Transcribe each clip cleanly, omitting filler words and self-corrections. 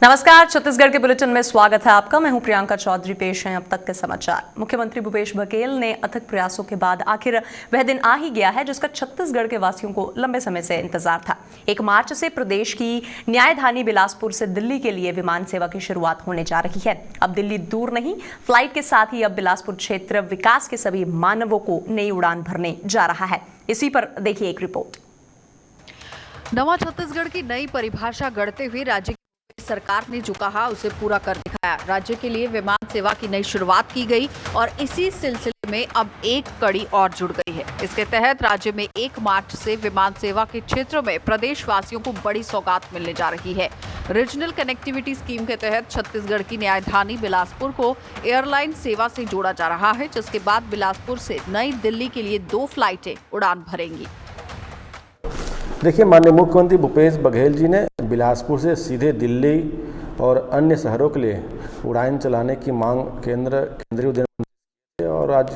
नमस्कार, छत्तीसगढ़ के बुलेटिन में स्वागत है आपका। मैं हूं प्रियंका चौधरी। पेश हैं अब तक के समाचार। मुख्यमंत्री भूपेश बघेल ने अथक प्रयासों के बाद आखिर वह दिन आ ही गया है जिसका छत्तीसगढ़ के वासियों को लंबे समय से इंतजार था। 1 मार्च से प्रदेश की न्यायधानी बिलासपुर से दिल्ली के लिए विमान सेवा की शुरुआत होने जा रही है। अब दिल्ली दूर नहीं, फ्लाइट के साथ ही अब बिलासपुर क्षेत्र विकास के सभी मानवों को नई उड़ान भरने जा रहा है। इसी पर देखिए एक रिपोर्ट। नवा छत्तीसगढ़ की नई परिभाषा गढ़ते हुए राज्य सरकार ने जो कहा उसे पूरा कर दिखाया। राज्य के लिए विमान सेवा की नई शुरुआत की गई और इसी सिलसिले में अब एक कड़ी और जुड़ गई है। इसके तहत राज्य में 1 मार्च से विमान सेवा के क्षेत्र में प्रदेशवासियों को बड़ी सौगात मिलने जा रही है। रीजनल कनेक्टिविटी स्कीम के तहत छत्तीसगढ़ की न्यायधानी बिलासपुर को एयरलाइन सेवा से जोड़ा जा रहा है, जिसके बाद बिलासपुर से नई दिल्ली के लिए 2 फ्लाइटें उड़ान भरेंगी। देखिए, माननीय मुख्यमंत्री भूपेश बघेल जी ने बिलासपुर से सीधे दिल्ली और अन्य शहरों के लिए उड़ान चलाने की मांग केंद्रीय उद्यम मंत्री और आज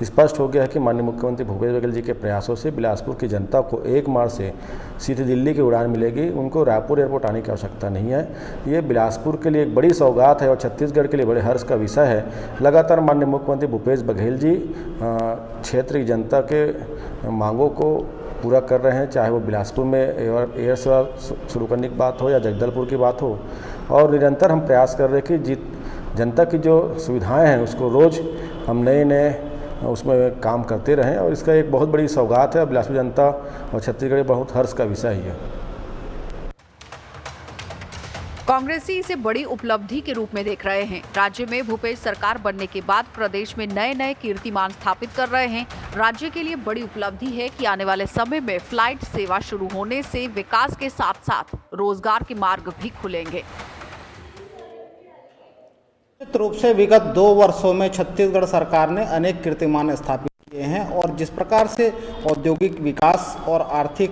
स्पष्ट हो गया है कि माननीय मुख्यमंत्री भूपेश बघेल जी के प्रयासों से बिलासपुर की जनता को 1 मार्च से सीधे दिल्ली की उड़ान मिलेगी। उनको रायपुर एयरपोर्ट आने की आवश्यकता नहीं है। ये बिलासपुर के लिए एक बड़ी सौगात है और छत्तीसगढ़ के लिए बड़े हर्ष का विषय है। लगातार माननीय मुख्यमंत्री भूपेश बघेल जी क्षेत्र की जनता के मांगों को पूरा कर रहे हैं, चाहे वो बिलासपुर में एयर सेवा शुरू करने की बात हो या जगदलपुर की बात हो। और निरंतर हम प्रयास कर रहे हैं कि जनता की जो सुविधाएं हैं उसको रोज़ हम नए उसमें काम करते रहें और इसका एक बहुत बड़ी सौगात है। बिलासपुर जनता और छत्तीसगढ़ बहुत हर्ष का विषय है। कांग्रेसी इसे बड़ी उपलब्धि के रूप में देख रहे हैं। राज्य में भूपेश सरकार बनने के बाद प्रदेश में नए कीर्तिमान स्थापित कर रहे हैं। राज्य के लिए बड़ी उपलब्धि है कि आने वाले समय में फ्लाइट सेवा शुरू होने से विकास के साथ साथ रोजगार के मार्ग भी खुलेंगे। निश्चित रूप से विगत 2 वर्षों में छत्तीसगढ़ सरकार ने अनेक कीर्तिमान स्थापित किए हैं और जिस प्रकार से औद्योगिक विकास और आर्थिक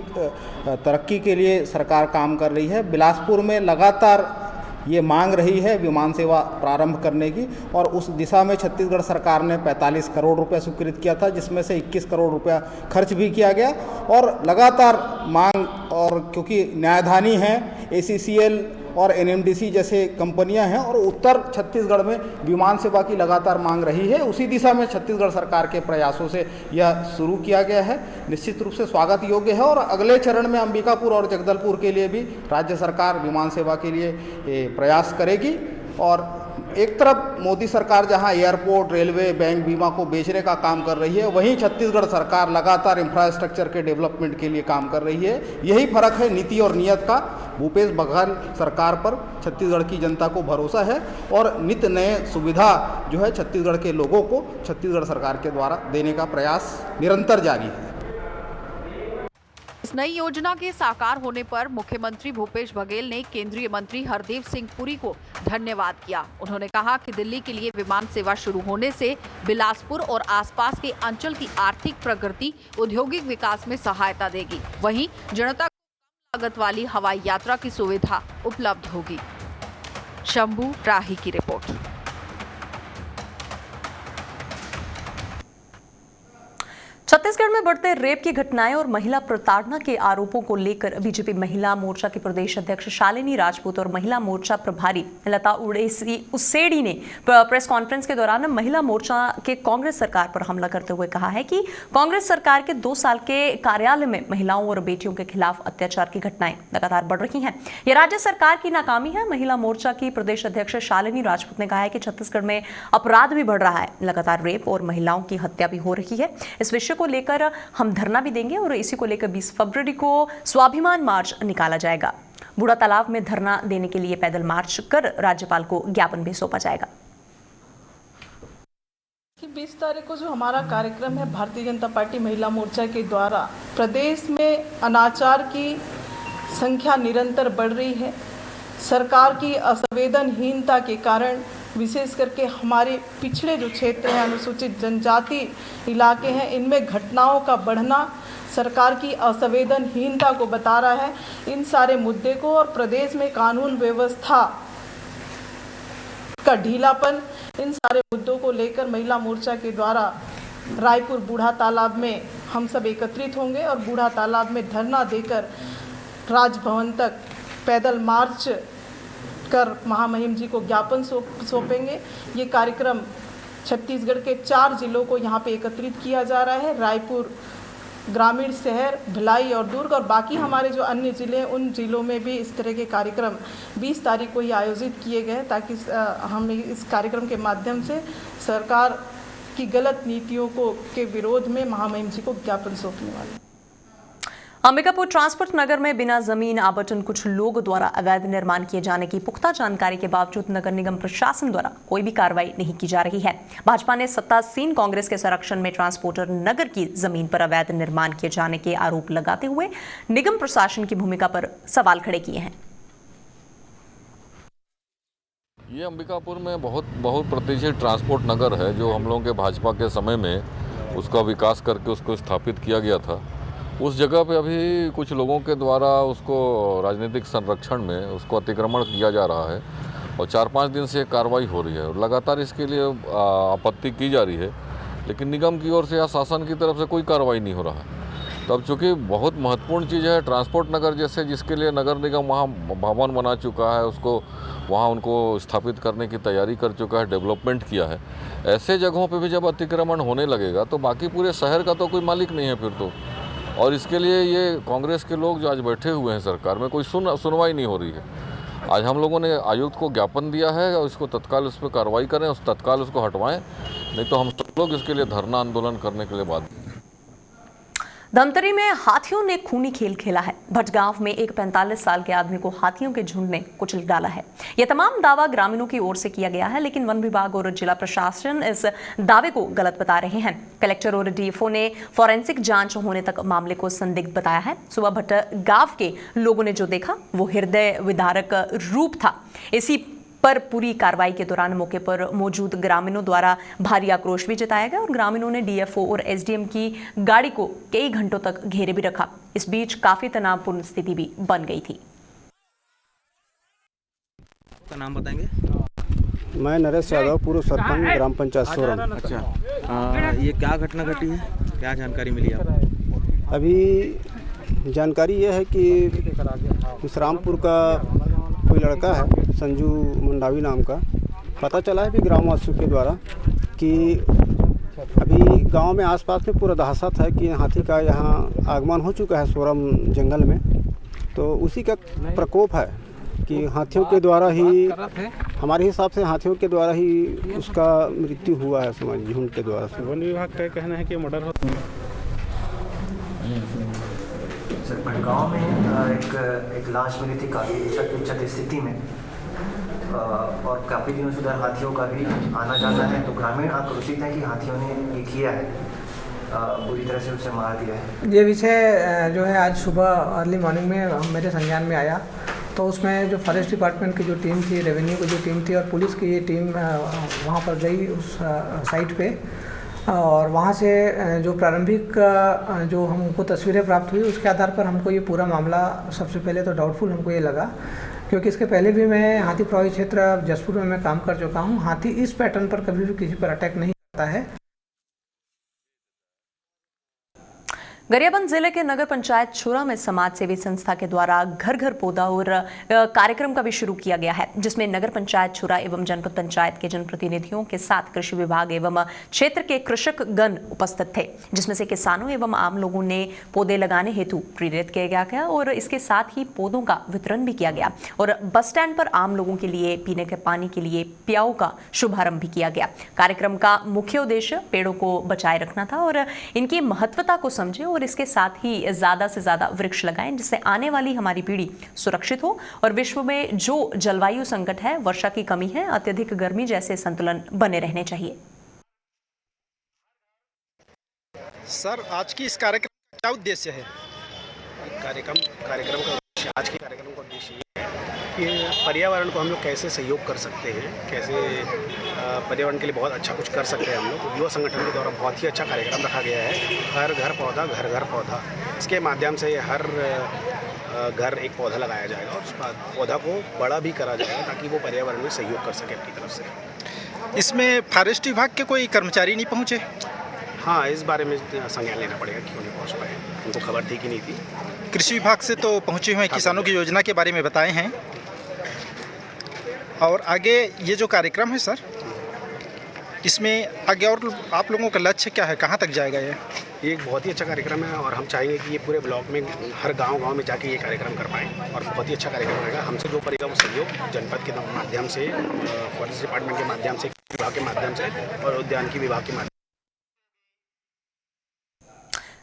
तरक्की के लिए सरकार काम कर रही है, बिलासपुर में लगातार ये मांग रही है विमान सेवा प्रारंभ करने की और उस दिशा में छत्तीसगढ़ सरकार ने 45 करोड़ रुपया स्वीकृत किया था, जिसमें से 21 करोड़ रुपया खर्च भी किया गया और लगातार मांग। और क्योंकि न्यायधानी है, ACCL और NMDC जैसे कंपनियां हैं और उत्तर छत्तीसगढ़ में विमान सेवा की लगातार मांग रही है, उसी दिशा में छत्तीसगढ़ सरकार के प्रयासों से यह शुरू किया गया है। निश्चित रूप से स्वागत योग्य है और अगले चरण में अंबिकापुर और जगदलपुर के लिए भी राज्य सरकार विमान सेवा के लिए प्रयास करेगी। और एक तरफ मोदी सरकार जहां एयरपोर्ट, रेलवे, बैंक, बीमा को बेचने का काम कर रही है, वहीं छत्तीसगढ़ सरकार लगातार इंफ्रास्ट्रक्चर के डेवलपमेंट के लिए काम कर रही है। यही फर्क है नीति और नीयत का। भूपेश बघेल सरकार पर छत्तीसगढ़ की जनता को भरोसा है और नित्य नए सुविधा जो है छत्तीसगढ़ के लोगों को छत्तीसगढ़ सरकार के द्वारा देने का प्रयास निरंतर जारी है। इस नई योजना के साकार होने पर मुख्यमंत्री भूपेश बघेल ने केंद्रीय मंत्री हरदीप सिंह पुरी को धन्यवाद किया। उन्होंने कहा कि दिल्ली के लिए विमान सेवा शुरू होने से बिलासपुर और आसपास के अंचल की आर्थिक प्रगति, औद्योगिक विकास में सहायता देगी। वहीं जनता को कम लागत वाली हवाई यात्रा की सुविधा उपलब्ध होगी। शंभू राही की रिपोर्ट। छत्तीसगढ़ में बढ़ते रेप की घटनाएं और महिला प्रताड़ना के आरोपों को लेकर बीजेपी महिला मोर्चा की प्रदेश अध्यक्ष शालिनी राजपूत और महिला मोर्चा प्रभारी लता उसेड़ी ने प्रेस कॉन्फ्रेंस के दौरान महिला मोर्चा के कांग्रेस सरकार पर हमला करते हुए कहा है कि कांग्रेस सरकार के 2 साल के कार्यकाल में महिलाओं और बेटियों के खिलाफ अत्याचार की घटनाएं लगातार बढ़ रही हैं। ये राज्य सरकार की नाकामी है। महिला मोर्चा की प्रदेश अध्यक्ष शालिनी राजपूत ने कहा है कि छत्तीसगढ़ में अपराध भी बढ़ रहा है, लगातार रेप और महिलाओं की हत्या भी हो रही है। इस विषय को लेकर हम धरना भी देंगे और इसी को लेकर 20 फरवरी को स्वाभिमान मार्च निकाला जाएगा। बूढ़ा तालाब में धरना देने के लिए पैदल मार्च कर राज्यपाल को ज्ञापन भी सौंपा जाएगा। 20 तारीख को जो हमारा कार्यक्रम है भारतीय जनता पार्टी महिला मोर्चा के द्वारा, प्रदेश में अनाचार की संख्या निरंतर बढ़ रही है। सरकार की असंवेदनहीनता के कारण विशेष करके हमारे पिछड़े जो क्षेत्र हैं, अनुसूचित जनजाति इलाके हैं, इनमें घटनाओं का बढ़ना सरकार की असंवेदनहीनता को बता रहा है। इन सारे मुद्दे को और प्रदेश में कानून व्यवस्था का ढीलापन, इन सारे मुद्दों को लेकर महिला मोर्चा के द्वारा रायपुर बूढ़ा तालाब में हम सब एकत्रित होंगे और बूढ़ा तालाब में धरना देकर राजभवन तक पैदल मार्च कर महामहिम जी को ज्ञापन सौंपेंगे। ये कार्यक्रम छत्तीसगढ़ के 4 जिलों को यहाँ पे एकत्रित किया जा रहा है, रायपुर, ग्रामीण, शहर, भिलाई और दुर्ग, और बाकी हमारे जो अन्य ज़िले हैं उन ज़िलों में भी इस तरह के कार्यक्रम 20 तारीख को ही आयोजित किए गए हैं, ताकि हम इस कार्यक्रम के माध्यम से सरकार की गलत नीतियों के विरोध में महामहिम जी को ज्ञापन सौंपने वाले हैं। अंबिकापुर ट्रांसपोर्ट नगर में बिना जमीन आवंटन कुछ लोगों द्वारा अवैध निर्माण किए जाने की पुख्ता जानकारी के बावजूद नगर निगम प्रशासन द्वारा कोई भी कार्रवाई नहीं की जा रही है। भाजपा ने सत्तासीन कांग्रेस के संरक्षण में ट्रांसपोर्टर नगर की जमीन पर अवैध निर्माण किए जाने के आरोप लगाते हुए निगम प्रशासन की भूमिका पर सवाल खड़े किए हैं। ये अंबिकापुर में बहुत प्रतिष्ठित ट्रांसपोर्ट नगर है, जो हम लोगों के भाजपा के समय में उसका विकास करके उसको स्थापित किया गया था। उस जगह पे अभी कुछ लोगों के द्वारा उसको राजनीतिक संरक्षण में उसको अतिक्रमण किया जा रहा है और 4-5 दिन से कार्रवाई हो रही है और लगातार इसके लिए आपत्ति की जा रही है, लेकिन निगम की ओर से या शासन की तरफ से कोई कार्रवाई नहीं हो रहा है। तब चूँकि बहुत महत्वपूर्ण चीज़ है ट्रांसपोर्ट नगर जैसे, जिसके लिए नगर निगम वहाँ भवन बना चुका है, उसको वहाँ उनको स्थापित करने की तैयारी कर चुका है, डेवलपमेंट किया है। ऐसे जगहों पे भी जब अतिक्रमण होने लगेगा तो बाकी पूरे शहर का तो कोई मालिक नहीं है फिर तो। और इसके लिए ये कांग्रेस के लोग जो आज बैठे हुए हैं सरकार में, कोई सुनवाई नहीं हो रही है। आज हम लोगों ने आयुक्त को ज्ञापन दिया है और इसको तत्काल उस पर कार्रवाई करें, तत्काल उसको हटवाएं, नहीं तो हम सब लोग इसके लिए धरना आंदोलन करने के लिए बाध्य। धमतरी में हाथियों ने खूनी खेल खेला है। भटगांव में एक 45 साल के आदमी को हाथियों के झुंड ने कुचल डाला है। यह तमाम दावा ग्रामीणों की ओर से किया गया है, लेकिन वन विभाग और जिला प्रशासन इस दावे को गलत बता रहे हैं। कलेक्टर और डीएफओ ने फॉरेंसिक जांच होने तक मामले को संदिग्ध बताया है। सुबह भटगांव के लोगों ने जो देखा वो हृदय विदारक रूप था। इसी पर पूरी कार्रवाई के दौरान मौके पर मौजूद ग्रामीणों द्वारा भारी आक्रोश भी जताया गया और ग्रामीणों ने डीएफओ और एसडीएम की गाड़ी को कई घंटों तक घेरे भी रखा। इस बीच काफी तनावपूर्ण स्थिति भी बन गई थी। आपका नाम बताएंगे? मैं नरेश यादव, पूर्व सरपंच, ग्राम पंचायत सोरम। अच्छा, ये क्या घटना घटी है, क्या जानकारी मिली आपको? अभी जानकारी ये है कि विश्रामपुर का कोई लड़का है संजू मंडावी नाम का, पता चला है कि ग्रामवासियों के द्वारा कि अभी गांव में आसपास में पूरा दहशत है कि हाथी का यहाँ आगमन हो चुका है सोरम जंगल में। तो उसी का प्रकोप है कि हाथियों के द्वारा ही, हमारे हिसाब से हाथियों के द्वारा ही उसका मृत्यु हुआ है, समझ झुंड के द्वारा से। वन विभाग का कहना है कि मर्डर हो। सर, भटगांव में एक लाश मिली थी काफ़ी क्षत स्थिति में, और काफ़ी दिनों से उधर हाथियों का भी आना जाना है। तो ग्रामीण आक्रोशित हैं कि हाथियों ने ये किया है, बुरी तरह से उसे मार दिया है। ये विषय जो है आज सुबह अर्ली मॉर्निंग में मेरे संज्ञान में आया, तो उसमें जो फॉरेस्ट डिपार्टमेंट की जो टीम थी, रेवेन्यू की जो टीम थी और पुलिस की ये टीम वहाँ पर गई उस साइट पे, और वहाँ से जो प्रारंभिक जो हमको तस्वीरें प्राप्त हुई उसके आधार पर हमको ये पूरा मामला सबसे पहले तो डाउटफुल हमको ये लगा, क्योंकि इसके पहले भी मैं हाथी प्रभावित क्षेत्र जसपुर में मैं काम कर चुका हूँ। हाथी इस पैटर्न पर कभी भी किसी पर अटैक नहीं करता है। गरियाबंद जिले के नगर पंचायत छुरा में समाज सेवी संस्था के द्वारा घर घर पौधा और कार्यक्रम का भी शुरू किया गया है, जिसमें नगर पंचायत छुरा एवं जनपद पंचायत के जनप्रतिनिधियों के साथ कृषि विभाग एवं क्षेत्र के कृषकगण उपस्थित थे, जिसमें से किसानों एवं आम लोगों ने पौधे लगाने हेतु प्रेरित किया गया और इसके साथ ही पौधों का वितरण भी किया गया और बस स्टैंड पर आम लोगों के लिए पीने के पानी के लिए प्याऊ का शुभारंभ भी किया गया। कार्यक्रम का मुख्य उद्देश्य पेड़ों को बचाए रखना था और इनकी महत्वता को समझे और इसके साथ ही ज्यादा से ज्यादा वृक्ष लगाएं, जिससे आने वाली हमारी पीढ़ी सुरक्षित हो और विश्व में जो जलवायु संकट है, वर्षा की कमी है, अत्यधिक गर्मी जैसे संतुलन बने रहने चाहिए। सर, आज की इस कार्यक्रम का क्या उद्देश्य है? कार्यक्रम का आज के कार्यक्रम का उद्देश्य ये है कि पर्यावरण को हम लोग कैसे सहयोग कर सकते हैं, कैसे पर्यावरण के लिए बहुत अच्छा कुछ कर सकते हैं। हम लोग युवा संगठन के द्वारा बहुत ही अच्छा कार्यक्रम रखा गया है, हर घर पौधा घर घर पौधा। इसके माध्यम से हर घर एक पौधा लगाया जाएगा और उस पौधा को बड़ा भी करा जाएगा ताकि वो पर्यावरण में सहयोग कर सके अपनी तरफ से। इसमें फॉरेस्ट विभाग के कोई कर्मचारी नहीं पहुँचे? हाँ, इस बारे में संज्ञान लेना पड़ेगा, क्यों नहीं पहुँच पाए, उनको खबर थी कि नहीं थी। कृषि विभाग से तो पहुँचे हुए किसानों की योजना के बारे में बताए हैं। और आगे ये जो कार्यक्रम है सर, इसमें आगे और आप लोगों का लक्ष्य क्या है, कहाँ तक जाएगा ये? ये एक बहुत ही अच्छा कार्यक्रम है और हम चाहेंगे कि ये पूरे ब्लॉक में हर गांव में जाके ये कार्यक्रम कर पाएँ और बहुत ही अच्छा कार्यक्रम रहेगा। हमसे जो पड़ेगा वो सहयोग जनपद के माध्यम से, फॉरेस्ट डिपार्टमेंट के माध्यम से, विभाग के माध्यम से और उद्यानिकी विभाग के माध्यम से।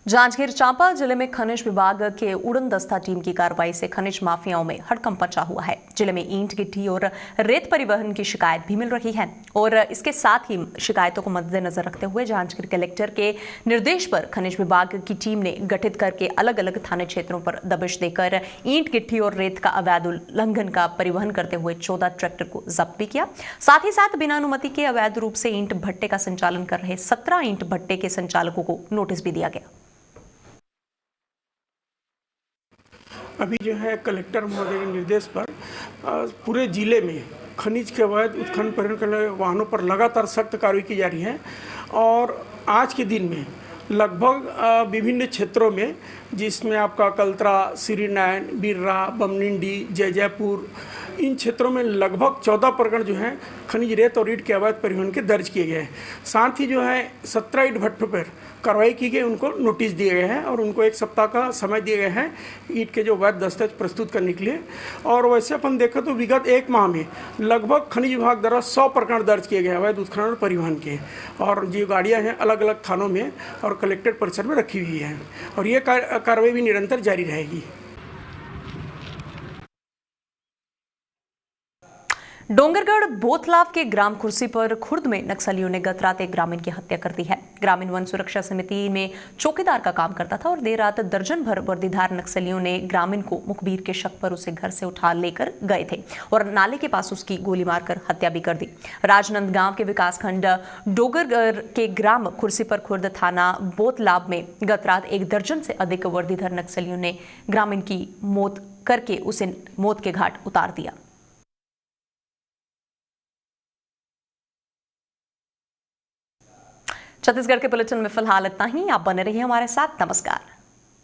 जांजगीर चांपा जिले में खनिज विभाग के उड़न दस्ता टीम की कार्रवाई से खनिज माफियाओं में हड़कंप मचा हुआ है। जिले में ईंट गिट्टी और रेत परिवहन की शिकायत भी मिल रही है और इसके साथ ही शिकायतों को मद्देनजर रखते हुए जांजगीर कलेक्टर के निर्देश पर खनिज विभाग की टीम ने गठित करके अलग अलग थाने क्षेत्रों पर दबिश देकर ईंट गिट्टी और रेत का अवैध उल्लंघन का परिवहन करते हुए 14 ट्रैक्टर को जब्त भी किया। साथ ही साथ बिना अनुमति के अवैध रूप से ईंट भट्टे का संचालन कर रहे 17 ईंट भट्टे के संचालकों को नोटिस भी दिया गया। अभी जो है कलेक्टर महोदय के निर्देश पर पूरे जिले में खनिज के अवैध उत्खनन परिवहन करने वाहनों पर लगातार सख्त कार्रवाई की जा रही है और आज के दिन में लगभग विभिन्न क्षेत्रों में, जिसमें आपका कल्त्रा, श्रीनारायण, बिर्रा, बमनिंडी, जयजयपुर, इन क्षेत्रों में लगभग 14 प्रकरण जो हैं खनिज रेत और ईंट के अवैध परिवहन के दर्ज किए गए हैं। साथ ही जो है 17 ईंट भट्टों पर कार्रवाई की गई, उनको नोटिस दिए गए हैं और उनको 1 सप्ताह का समय दिए गए हैं ईंट के जो अवैध दस्तावेज प्रस्तुत करने के लिए। और वैसे अपन देखें तो विगत 1 माह में लगभग खनिज विभाग द्वारा 100 प्रकरण दर्ज किए गए अवैध उत्खनन और परिवहन के, और जो गाड़ियाँ हैं अलग अलग थानों में और कलेक्ट्रेट परिसर में रखी हुई हैं और ये कार्रवाई भी निरंतर जारी रहेगी। डोंगरगढ़ बोतलाव के ग्राम कुर्सी पर खुर्द में नक्सलियों ने गत रात एक ग्रामीण की हत्या कर दी है। ग्रामीण वन सुरक्षा समिति में चौकीदार का काम करता था और देर रात दर्जन भर वर्दीधार नक्सलियों ने ग्रामीण को मुखबिर के शक पर उसे घर से उठा लेकर गए थे और नाले के पास उसकी गोली मारकर हत्या भी कर दी। राजनंदगांव के विकासखंड डोंगरगढ़ के ग्राम कुर्सी पर खुर्द थाना बोतलाव में गत रात एक दर्जन से अधिक वर्दीधार नक्सलियों ने ग्रामीण की मौत करके उसे मौत के घाट उतार दिया। छत्तीसगढ़ के बुलेटिन में फिलहाल इतना ही। आप बने रहिए हमारे साथ। नमस्कार।